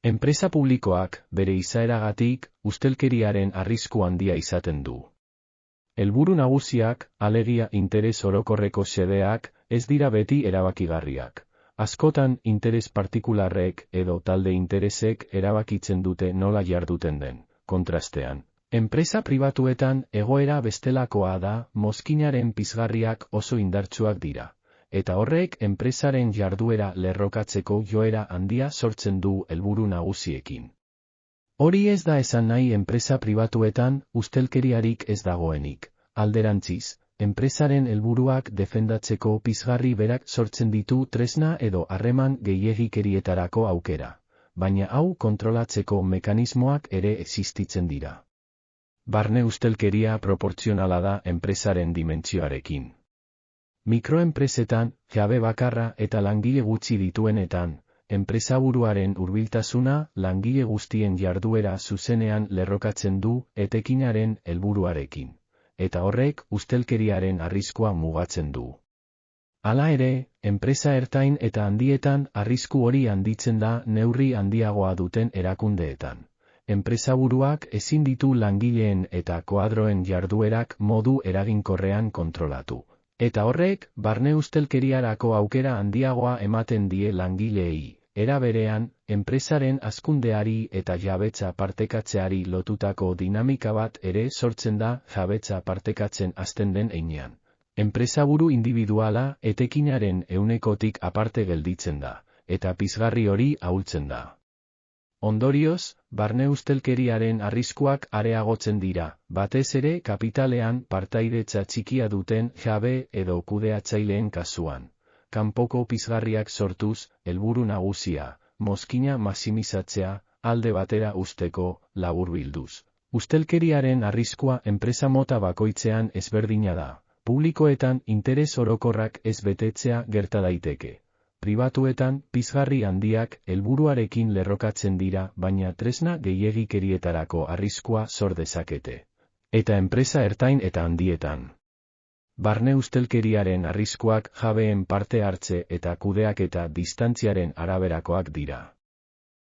Enpresa publikoak, bere izaeragatik, ustelkeriaren arrisku handia izaten du. Helburu nagusiak, alegia interes orokorreko xedeak, ez dira beti erabakigarriak. Askotan, interes partikularrek edo talde interesek erabakitzen dute nola jarduten den, kontrastean. Enpresa pribatuetan egoera bestelakoa da, mozkinaren pizgarriak oso indartsuak dira. Eta horrek enpresaren jarduera lerrokatzeko joera handia sortzen du helburu nagusiekin. Hori ez da esan nahi enpresa pribatuetan ustelkeriarik ez dagoenik. Alderantziz, enpresaren helburuak defendatzeko pizgarri berak sortzen ditu tresna edo harreman gehiegikerietarako aukera. Baina hau kontrolatzeko mekanismoak ere existitzen dira. Barne ustelkeria proportzionala da enpresaren dimentsioarekin. Mikroenpresetan, jabe bakarra eta langile gutxi dituenetan, enpresaburuaren hurbiltasuna langile guztien jarduera zuzenean lerrokatzen du etekinaren helburuarekin. Eta horrek ustelkeriaren arriskua mugatzen du. Hala ere, enpresa ertain eta handietan arrisku hori handitzen da neurri handiagoa duten erakundeetan. Enpresaburuak ezin ditu langileen eta koadroen jarduerak modu eraginkorrean kontrolatu. Eta horrek, barne ustelkeriarako aukera handiagoa ematen die langileei. Era berean, enpresaren hazkundeari eta jabetza partekatzeari lotutako dinamika bat ere sortzen da jabetza partekatzen hasten den heinean. Enpresaburu individuala etekinaren 100%tik aparte gelditzen da, eta pizgarri hori ahultzen da. Ondorioz, barne ustelkeriaren arriskuak areagotzen dira, batez ere kapitalean partaidetza txikia duten jabe edo kudeatzaileen kasuan. Kanpoko pizgarriak sortuz, helburu nagusia, mozkina maximizatzea, alde batera uzteko, laburbilduz. Ustelkeriaren arriskua enpresa mota bakoitzean ezberdina da. Publikoetan interes orokorrak ez betetzea gerta daiteke. Pribatuetan, pizgarri handiak helburuarekin lerrokatzen dira, baina tresna gehiegikerietarako arriskua sor dezakete. Eta enpresa ertain eta handietan. Barne ustelkeriaren arriskuak jabeen parte hartze eta kudeaketa distantziaren araberakoak dira.